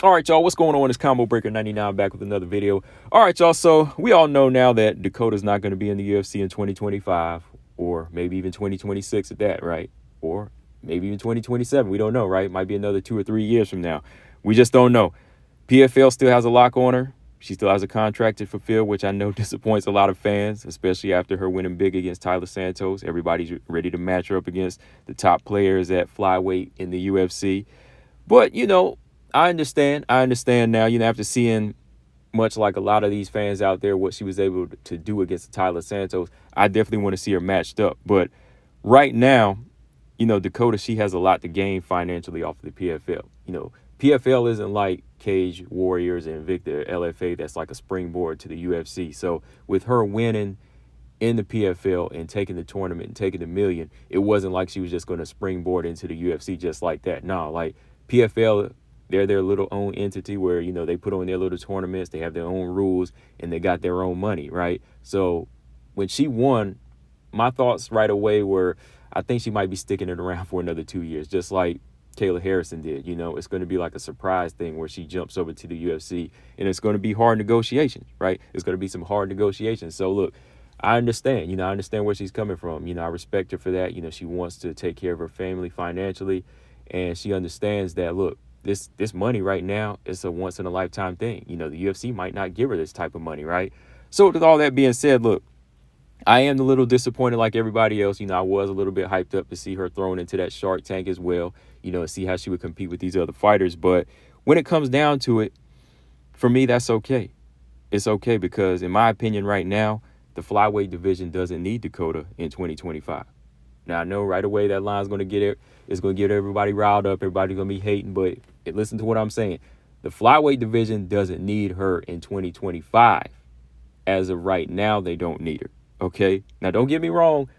All right, y'all, what's going on? It's Combo Breaker 99 back with another video. All right, y'all, so we all know now that Dakota's not going to be in the UFC in 2025 or maybe even 2026 at that, right? Or maybe even 2027. We don't know, right? Might be another 2 or 3 years from now. We just don't know. PFL still has a lock on her. She still has a contract to fulfill, which I know disappoints a lot of fans, especially after her winning big against Tyler Santos. Everybody's ready to match her up against the top players at Flyweight in the UFC. But, I understand. I understand now, after seeing much like a lot of these fans out there, what she was able to do against Tyler Santos, I definitely want to see her matched up. But right now, Dakota, she has a lot to gain financially off of the PFL. PFL isn't like Cage Warriors and Victor LFA that's like a springboard to the UFC. So with her winning in the PFL and taking the tournament and taking the million, it wasn't like she was just going to springboard into the UFC just like that. No, like PFL, they're their little own entity where, they put on their little tournaments, they have their own rules, and they got their own money, right? So when she won, my thoughts right away were, I think she might be sticking it around for another 2 years, just like Kayla Harrison did. It's going to be like a surprise thing where she jumps over to the UFC, and it's going to be hard negotiations, right? It's going to be some hard negotiations. So look, I understand, I understand where she's coming from. I respect her for that. She wants to take care of her family financially, and she understands that, look, this money right now is a once in a lifetime thing. The UFC might not give her this type of money, right? So with all that being said, look, I am a little disappointed like everybody else. I was a little bit hyped up to see her thrown into that Shark Tank as well, see how she would compete with these other fighters. But when it comes down to it, for me, that's okay. It's okay because, in my opinion, right now, the flyweight division doesn't need Dakota in 2025. Now, I know right away that line's going to get it. It's going to get everybody riled up. Everybody's going to be hating. But listen to what I'm saying. The flyweight division doesn't need her in 2025. As of right now, they don't need her. Okay? Now, don't get me wrong.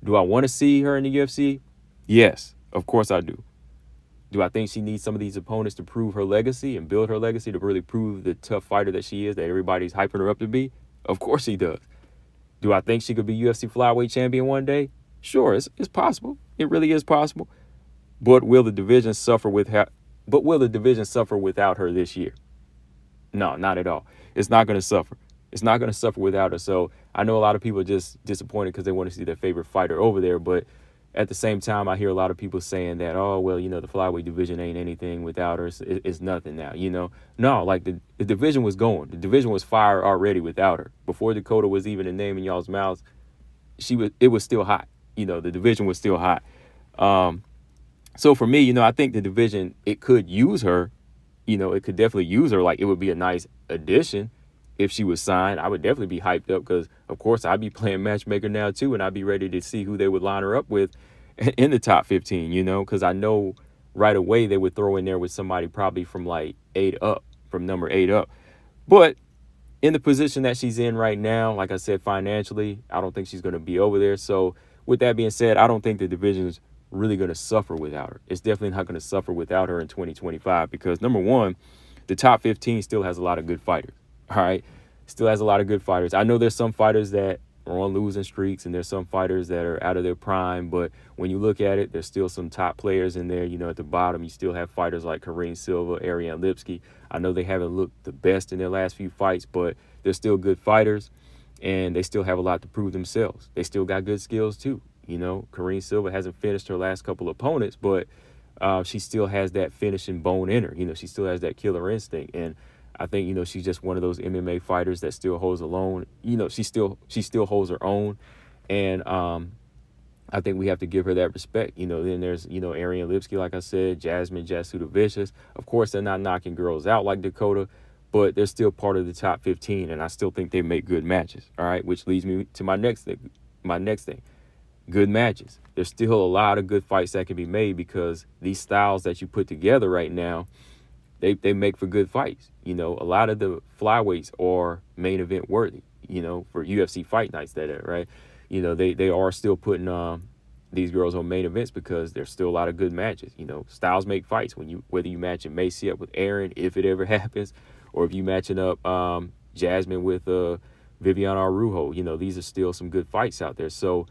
Do I want to see her in the UFC? Yes, of course I do. Do I think she needs some of these opponents to prove her legacy and build her legacy to really prove the tough fighter that she is, that everybody's hyping her up to be? Of course she does. Do I think she could be UFC flyweight champion one day? Sure, it's possible. It really is possible. But will the division suffer without her this year? No, not at all. It's not going to suffer. It's not going to suffer without her. So I know a lot of people are just disappointed because they want to see their favorite fighter over there. But at the same time, I hear a lot of people saying that, oh, well, the flyweight division ain't anything without her. It's nothing now, No, like the division was going. The division was fire already without her. Before Dakota was even a name in y'all's mouths, it was still hot. The division was still hot. So for me, I think the division, it could use her. It could definitely use her. Like, it would be a nice addition if she was signed. I would definitely be hyped up because, of course, I'd be playing matchmaker now, too, and I'd be ready to see who they would line her up with in the top 15, because I know right away they would throw in there with somebody probably from like number 8 up. But in the position that she's in right now, like I said, financially, I don't think she's going to be over there. So with that being said, I don't think the division's really going to suffer without her. It's definitely not going to suffer without her in 2025 because, number one, the top 15 still has a lot of good fighters. All right. Still has a lot of good fighters. I know there's some fighters that are on losing streaks and there's some fighters that are out of their prime. But when you look at it, there's still some top players in there. At the bottom, you still have fighters like Kareem Silva, Ariane Lipsky. I know they haven't looked the best in their last few fights, but they're still good fighters and they still have a lot to prove themselves. They still got good skills, too. Kareem Silva hasn't finished her last couple of opponents, but she still has that finishing bone in her. She still has that killer instinct. And I think, she's just one of those MMA fighters that still holds alone. She still holds her own. And I think we have to give her that respect. Then there's, Ariane Lipsky, like I said, Jasmine Jasudavicius. Of course, they're not knocking girls out like Dakota, but they're still part of the top 15. And I still think they make good matches. All right. Which leads me to my next thing. Good matches. There's still a lot of good fights that can be made because these styles that you put together right now, they make for good fights. A lot of the flyweights are main event worthy, for UFC fight nights that are, right? They are still putting these girls on main events because there's still a lot of good matches. Styles make fights whether you match Macy up with Aaron, if it ever happens, or if you matching up Jasmine with Viviane Araújo, these are still some good fights out there. So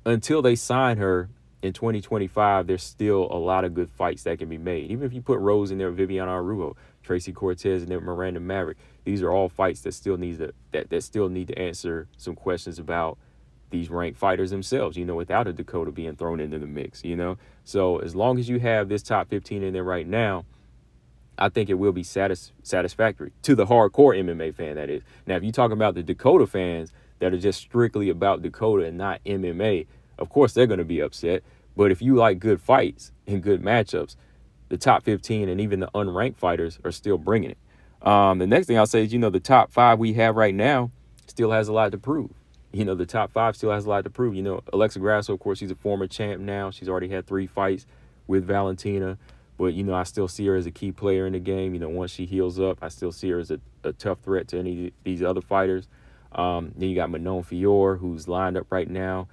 until they sign her in 2025, there's still a lot of good fights that can be made. Even if you put Rose in there, Viviana Arujo, Tracy Cortez, and then Miranda Maverick, these are all fights that still need to answer some questions about these ranked fighters themselves, without a Dakota being thrown into the mix, So as long as you have this top 15 in there right now, I think it will be satisfactory to the hardcore MMA fan, that is. Now, if you're talking about the Dakota fans that are just strictly about Dakota and not MMA, of course they're going to be upset. But if you like good fights and good matchups, the top 15 and even the unranked fighters are still bringing it. The next thing I'll say is, the top 5 we have right now still has a lot to prove. The top 5 still has a lot to prove. Alexa Grasso, of course, she's a former champ now. She's already had 3 fights with Valentina. But, I still see her as a key player in the game. Once she heals up, I still see her as a tough threat to any of these other fighters. Then you got Manon Fior, who's lined up right now.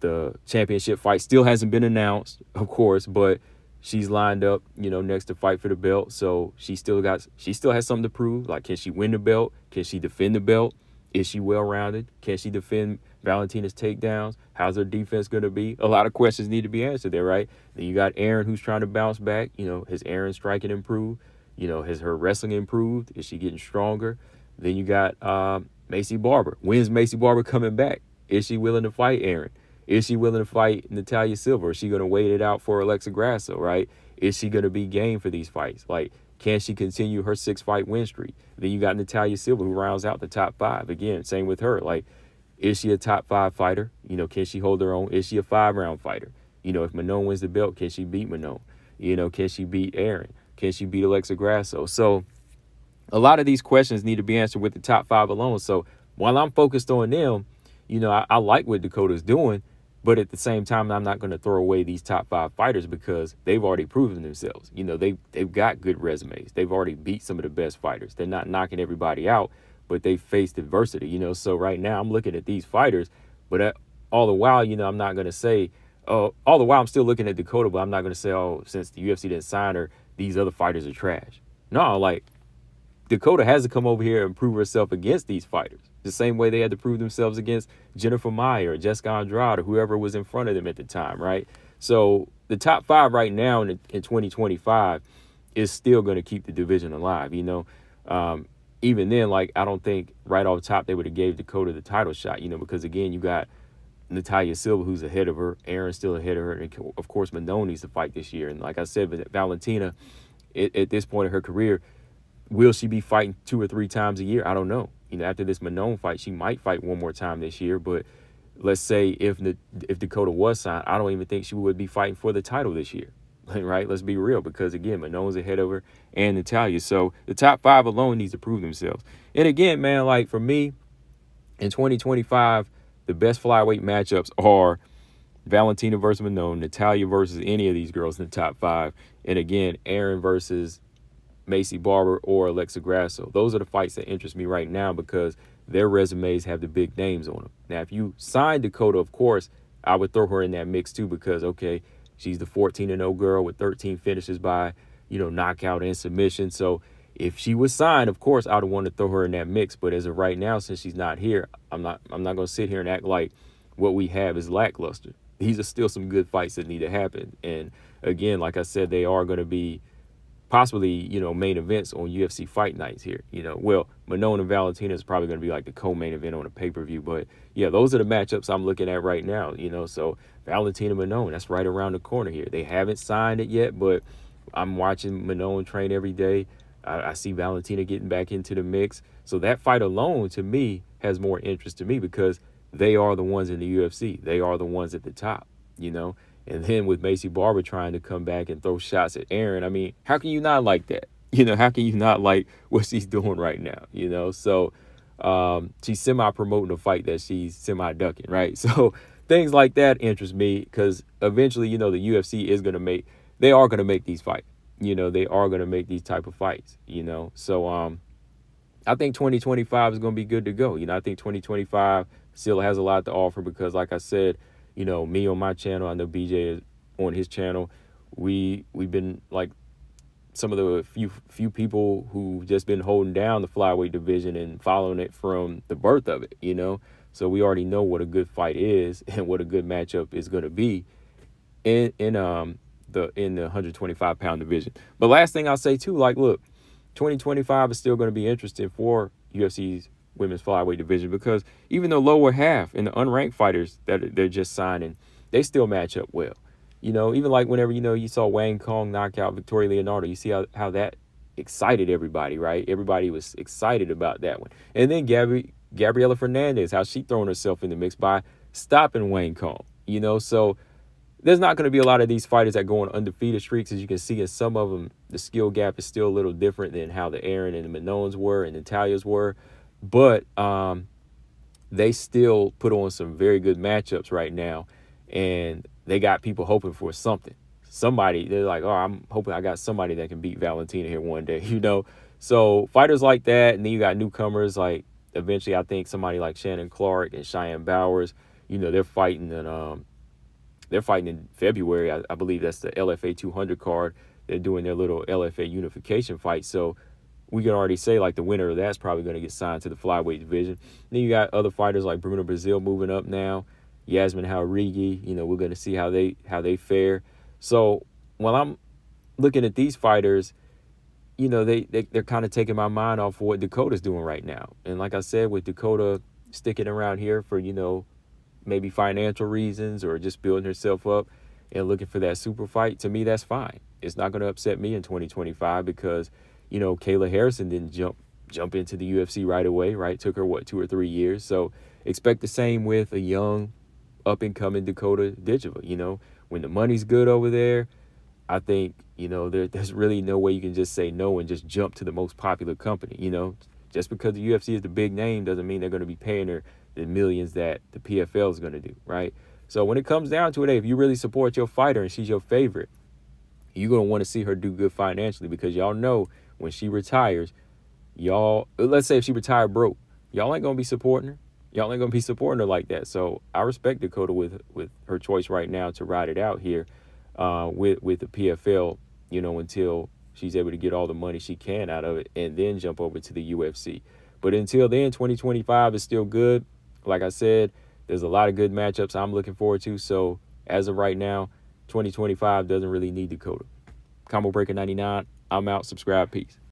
The championship fight still hasn't been announced, of course, but she's lined up, next to fight for the belt. So she still has something to prove. Like, can she win the belt? Can she defend the belt? Is she well-rounded? Can she defend Valentina's takedowns? How's her defense going to be? A lot of questions need to be answered there, right? Then you got Aaron, who's trying to bounce back. Has Aaron striking improved? Has her wrestling improved? Is she getting stronger? Then you got Macy Barber. When's Macy Barber coming back? Is she willing to fight Aaron? Is she willing to fight Natalia Silva? Is she going to wait it out for Alexa Grasso, right? Is she going to be game for these fights? Like, can she continue her 6-fight win streak? Then you got Natalia Silva, who rounds out the top 5. Again, same with her. Like, is she a top 5 fighter? Can she hold her own? Is she a 5-round fighter? If Manon wins the belt, can she beat Manon? Can she beat Aaron? Can she beat Alexa Grasso? So a lot of these questions need to be answered with the top 5 alone. So while I'm focused on them, I like what Dakota's doing. But at the same time, I'm not going to throw away these top 5 fighters because they've already proven themselves. They've got good resumes. They've already beat some of the best fighters. They're not knocking everybody out, but they faced adversity. So right now I'm looking at these fighters, but all the while, I'm not going to say, all the while I'm still looking at Dakota, but I'm not going to say, since the UFC didn't sign her, these other fighters are trash. No, like, Dakota has to come over here and prove herself against these fighters. The same way they had to prove themselves against Jennifer Maia or Jessica Andrade or whoever was in front of them at the time, right? So the top 5 right now in 2025 is still going to keep the division alive, Even then, like, I don't think right off the top they would have gave Dakota the title shot, because, again, you got Natalia Silva, who's ahead of her. Aaron's still ahead of her. And, of course, Manon needs to fight this year. And like I said, Valentina, at this point in her career, will she be fighting 2 or 3 times a year? I don't know. After this Manon fight, she might fight one more time this year. But let's say if Dakota was signed, I don't even think she would be fighting for the title this year. Right? Let's be real. Because, again, Manon's ahead of her and Natalia. So the top 5 alone needs to prove themselves. And, again, man, like, for me, in 2025, the best flyweight matchups are Valentina versus Manon, Natalia versus any of these girls in the top 5. And, again, Aaron versus Macy Barber or Alexa Grasso. Those are the fights that interest me right now because their resumes have the big names on them. Now, if you sign Dakota, of course, I would throw her in that mix too because, okay, she's the 14-0 girl with 13 finishes by, knockout and submission. So if she was signed, of course, I would want to throw her in that mix. But as of right now, since she's not here, I'm not going to sit here and act like what we have is lackluster. These are still some good fights that need to happen. And again, like I said, they are going to be possibly, main events on UFC fight nights here. Well, Manon and Valentina is probably going to be like the co-main event on a pay-per-view. But, yeah, those are the matchups I'm looking at right now, So Valentina Manon, that's right around the corner here. They haven't signed it yet, but I'm watching Manon train every day. I see Valentina getting back into the mix. So that fight alone, to me, has more interest to me because they are the ones in the UFC. They are the ones at the top, And then with Macy Barber trying to come back and throw shots at Aaron, I mean, how can you not like that? How can you not like what she's doing right now? So she's semi-promoting a fight that she's semi-ducking, right? So things like that interest me because eventually, the UFC is going to make these fights. They are going to make these type of fights, So I think 2025 is going to be good to go. I think 2025 still has a lot to offer because, like I said, me on my channel, I know BJ is on his channel. We've been like some of the few people who've just been holding down the flyweight division and following it from the birth of it, So we already know what a good fight is and what a good matchup is going to be. in the 125-pound division. But last thing I'll say too, like, look, 2025 is still going to be interesting for UFC's women's flyweight division, because even the lower half and the unranked fighters that they're just signing, they still match up well. Even like whenever, you saw Wang Kong knock out Victoria Leonardo, you see how that excited everybody, right? Everybody was excited about that one. And then Gabriela Fernandez, how she thrown herself in the mix by stopping Wang Kong, so there's not going to be a lot of these fighters that go on undefeated streaks. As you can see in some of them, the skill gap is still a little different than how the Aaron and the Manones were and Natalia's were. But they still put on some very good matchups right now. And they got people hoping for something. Somebody, they're like, oh, I'm hoping I got somebody that can beat Valentina here one day, So fighters like that, and then you got newcomers like, eventually I think somebody like Shannon Clark and Cheyenne Bowers, they're fighting in February. I believe that's the LFA 200 card. They're doing their little LFA unification fight. So we can already say, like, the winner of that's probably going to get signed to the flyweight division. Then you got other fighters like Bruno Brazil moving up now. Yasmin Jauregui, we're going to see how they fare. So when I'm looking at these fighters, they're kind of taking my mind off of what Dakota's doing right now. And like I said, with Dakota sticking around here for, maybe financial reasons or just building herself up and looking for that super fight, to me, that's fine. It's not going to upset me in 2025 because, Kayla Harrison didn't jump into the UFC right away, right? Took her, 2 or 3 years. So expect the same with a young, up-and-coming Dakota Ditcheva. When the money's good over there, I think, there's really no way you can just say no and just jump to the most popular company, Just because the UFC is the big name doesn't mean they're going to be paying her the millions that the PFL is going to do, right? So when it comes down to it, if you really support your fighter and she's your favorite, you're going to want to see her do good financially, because y'all know when she retires, let's say if she retired broke, y'all ain't going to be supporting her. Y'all ain't going to be supporting her like that. So I respect Dakota with her choice right now to ride it out here with the PFL, until she's able to get all the money she can out of it and then jump over to the UFC. But until then, 2025 is still good. Like I said, there's a lot of good matchups I'm looking forward to. So as of right now, 2025 doesn't really need Dakota. Combo Breaker 99, I'm out. Subscribe. Peace.